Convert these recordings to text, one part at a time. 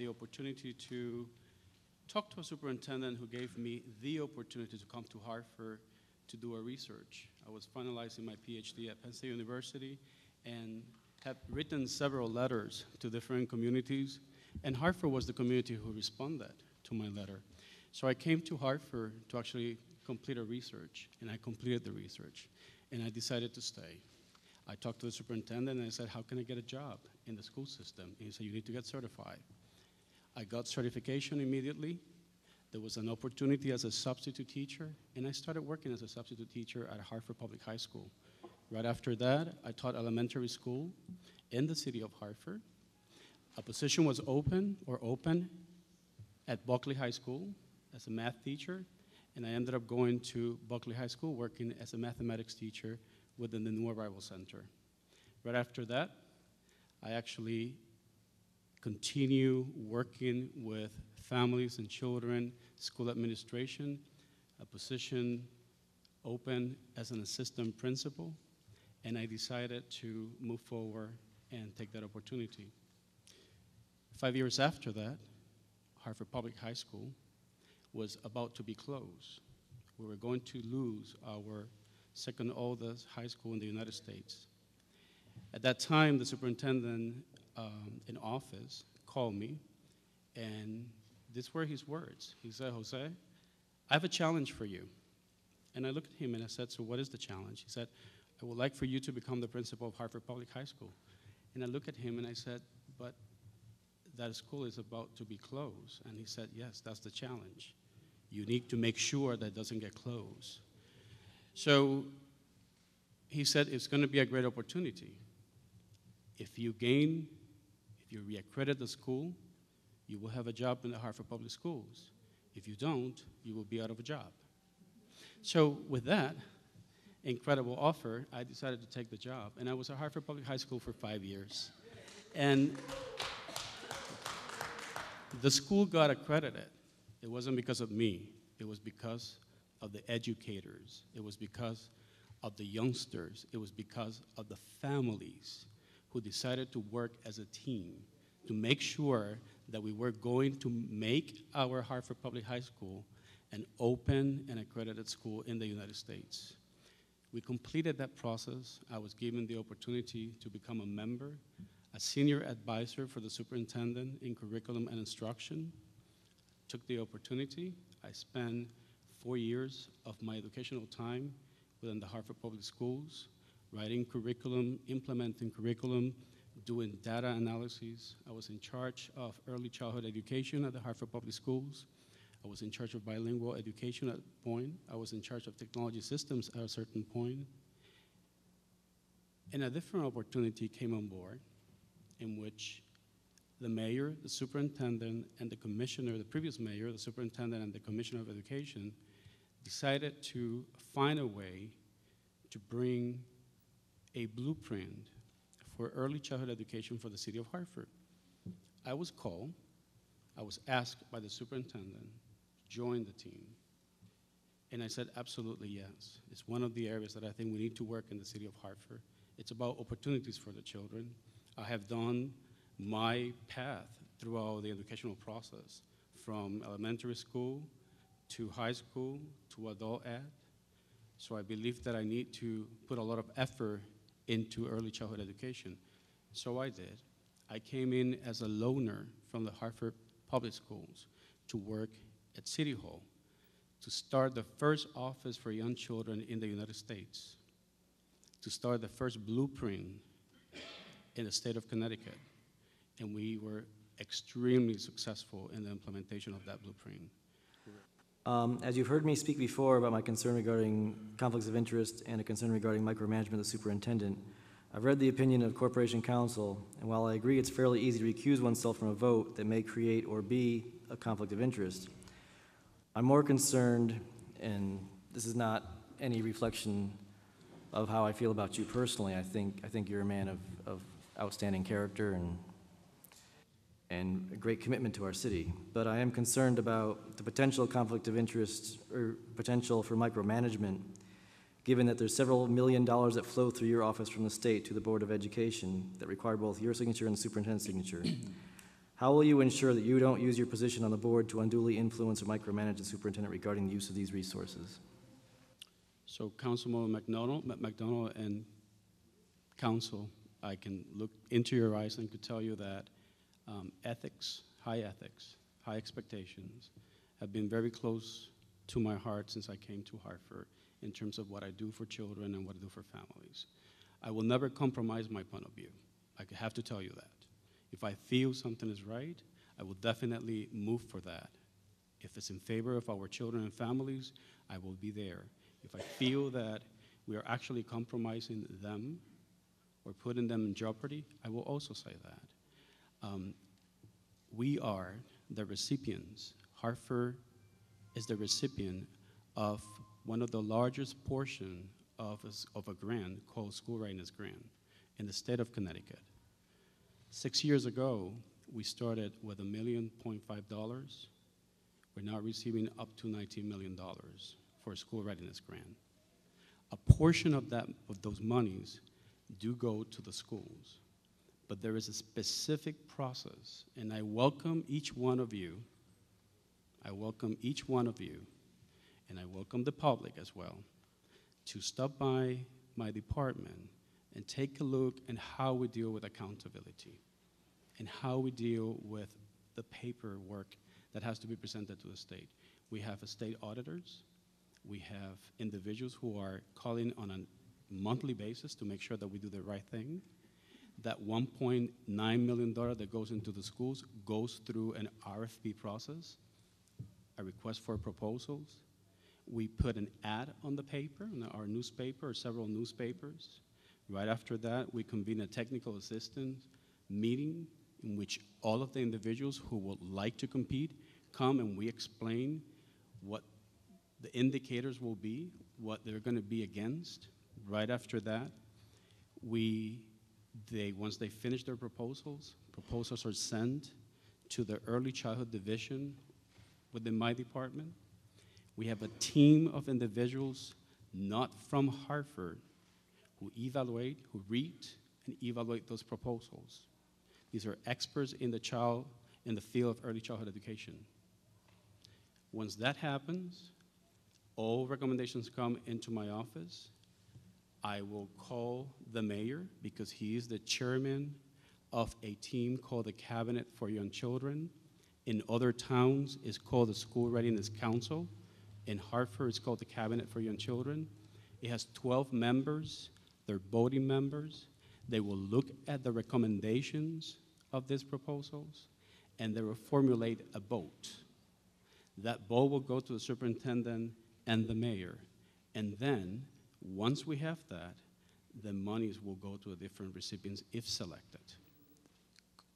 the opportunity to talk to a superintendent who gave me the opportunity to come to Hartford to do a research. I was finalizing my PhD at Penn State University and had written several letters to different communities, and Hartford was the community who responded to my letter. So I came to Hartford to actually complete a research, and I completed the research, and I decided to stay. I talked to the superintendent, and I said, how can I get a job in the school system? And he said, you need to get certified. I got certification immediately. There was an opportunity as a substitute teacher, and I started working as a substitute teacher at Hartford Public High School. Right after that, I taught elementary school in the city of Hartford. A position was open at Buckley High School as a math teacher, and I ended up going to Buckley High School working as a mathematics teacher within the New Arrival Center. Right after that, I actually continue working with families and children, school administration, a position open as an assistant principal, and I decided to move forward and take that opportunity. 5 years after that, Hartford Public High School was about to be closed. We were going to lose our second oldest high school in the United States. At that time, the superintendent in office called me, and these were his words. He said, Jose, I have a challenge for you. And I looked at him and I said, so what is the challenge? He said, I would like for you to become the principal of Hartford Public High School. And I looked at him and I said, but that school is about to be closed. And he said, yes, that's the challenge. You need to make sure that it doesn't get closed. So he said, it's going to be a great opportunity. If you reaccredit the school, you will have a job in the Hartford Public Schools. If you don't, you will be out of a job. So with that incredible offer, I decided to take the job. And I was at Hartford Public High School for 5 years. And the school got accredited. It wasn't because of me. It was because of the educators. It was because of the youngsters. It was because of the families who decided to work as a team to make sure that we were going to make our Hartford Public High School an open and accredited school in the United States. We completed that process. I was given the opportunity to become a member, a senior advisor for the superintendent in curriculum and instruction. Took the opportunity. I spent 4 years of my educational time within the Hartford Public Schools, writing curriculum, implementing curriculum, doing data analysis. I was in charge of early childhood education at the Hartford Public Schools. I was in charge of bilingual education at a point. I was in charge of technology systems at a certain point. And a different opportunity came on board in which the mayor, the superintendent, and the commissioner, the previous mayor, the superintendent, and the commissioner of education decided to find a way to bring a blueprint for early childhood education for the city of Hartford. I was called, I was asked by the superintendent to join the team. And I said, absolutely yes. It's one of the areas that I think we need to work in the city of Hartford. It's about opportunities for the children. I have done my path throughout the educational process, from elementary school to high school to adult ed. So I believe that I need to put a lot of effort into early childhood education. So I did. I came in as a loaner from the Hartford Public Schools to work at City Hall to start the first office for young children in the United States, to start the first blueprint in the state of Connecticut. And we were extremely successful in the implementation of that blueprint. As you've heard me speak before about my concern regarding conflicts of interest and a concern regarding micromanagement of the superintendent, I've read the opinion of Corporation Counsel, and while I agree it's fairly easy to recuse oneself from a vote that may create or be a conflict of interest, I'm more concerned, and this is not any reflection of how I feel about you personally. I think you're a man of outstanding character and a great commitment to our city. But I am concerned about the potential conflict of interest or potential for micromanagement, given that there's several $1 million that flow through your office from the state to the Board of Education that require both your signature and the superintendent's signature. How will you ensure that you don't use your position on the board to unduly influence or micromanage the superintendent regarding the use of these resources? So Councilman McDonald and Council, I can look into your eyes and could tell you that ethics, high expectations, have been very close to my heart since I came to Hartford in terms of what I do for children and what I do for families. I will never compromise my point of view. I have to tell you that. If I feel something is right, I will definitely move for that. If it's in favor of our children and families, I will be there. If I feel that we are actually compromising them or putting them in jeopardy, I will also say that. We are the recipients. Hartford is the recipient of one of the largest portion of a grant called School Readiness Grant in the state of Connecticut. 6 years ago, we started with $1.5 million. We're now receiving up to $19 million for a school readiness grant. A portion of those monies do go to the schools, but there is a specific process, and I welcome each one of you. I welcome each one of you, and I welcome the public as well, to stop by my department and take a look at how we deal with accountability and how we deal with the paperwork that has to be presented to the state. We have state auditors. We have individuals who are calling on a monthly basis to make sure that we do the right thing. That $1.9 million that goes into the schools goes through an RFP process, a request for proposals. We put an ad on the paper, in our newspaper, or several newspapers. Right after that, we convene a technical assistance meeting in which all of the individuals who would like to compete come and we explain what the indicators will be, what they're going to be against. Right after that, once they finish their proposals are sent to the early childhood division within my department. We have a team of individuals not from Hartford who read and evaluate those proposals. These are experts in the field of early childhood education. Once that happens, all recommendations come into my office. I will call the mayor because he is the chairman of a team called the Cabinet for Young Children. In other towns, it's called the School Readiness Council. In Hartford, it's called the Cabinet for Young Children. It has 12 members. They're voting members. They will look at the recommendations of these proposals, and they will formulate a vote. That vote will go to the superintendent and the mayor. And then, once we have that, the monies will go to the different recipients if selected.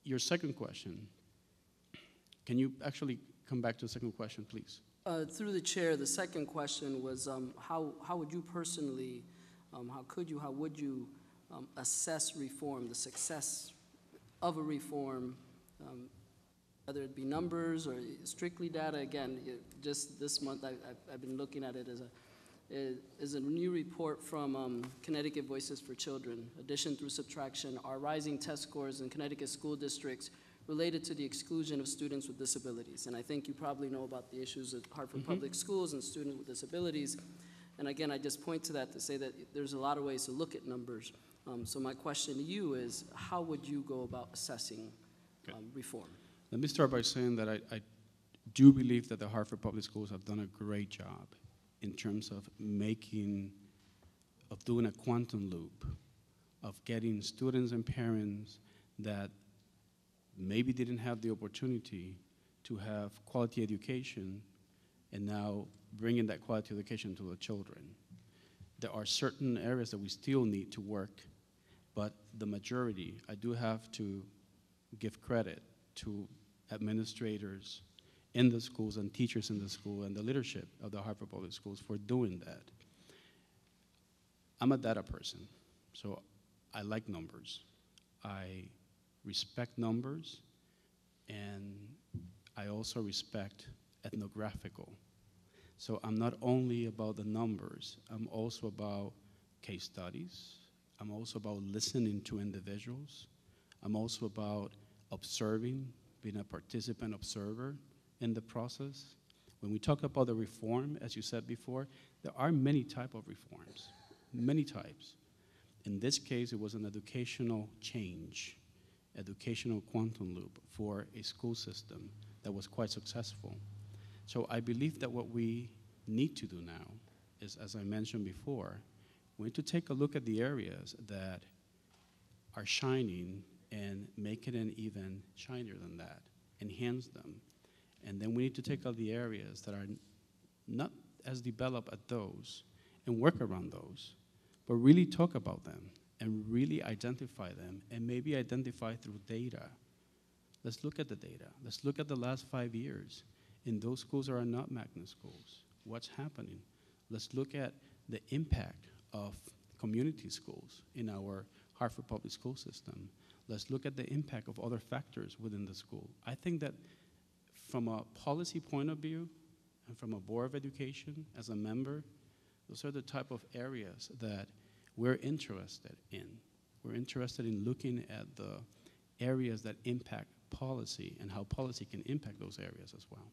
Your second question, can you actually come back to the second question, please? Through the chair, the second question was how would you personally, how would you assess reform, the success of a reform, whether it be numbers or strictly data? Again, just this month I've been looking at it as a new report from Connecticut Voices for Children, Addition through Subtraction, Our Rising Test Scores in Connecticut School Districts Related to the Exclusion of Students with Disabilities. And I think you probably know about the issues at Hartford Public Schools and students with disabilities. And again, I just point to that to say that there's a lot of ways to look at numbers. So my question to you is, how would you go about assessing reform? Let me start by saying that I do believe that the Hartford Public Schools have done a great job in terms of doing a quantum loop, of getting students and parents that maybe didn't have the opportunity to have quality education and now bringing that quality education to the children. There are certain areas that we still need to work, but the majority, I do have to give credit to administrators in the schools and teachers in the school and the leadership of the Hartford Public Schools for doing that. I'm a data person, so I like numbers. I respect numbers, and I also respect ethnographical. So I'm not only about the numbers, I'm also about case studies. I'm also about listening to individuals. I'm also about observing been a participant observer in the process. When we talk about the reform, as you said before, there are many types of reforms, many types. In this case, it was an educational change, educational quantum loop for a school system that was quite successful. So I believe that what we need to do now is, as I mentioned before, we need to take a look at the areas that are shining and make it an even shinier than that, enhance them. And then we need to take out the areas that are not as developed as those and work around those, but really talk about them and really identify them, and maybe identify through data. Let's look at the data. Let's look at the last 5 years in those schools that are not magnet schools. What's happening? Let's look at the impact of community schools in our Hartford public school system. Let's look at the impact of other factors within the school. I think that from a policy point of view and from a Board of Education as a member, those are the type of areas that we're interested in. We're interested in looking at the areas that impact policy and how policy can impact those areas as well.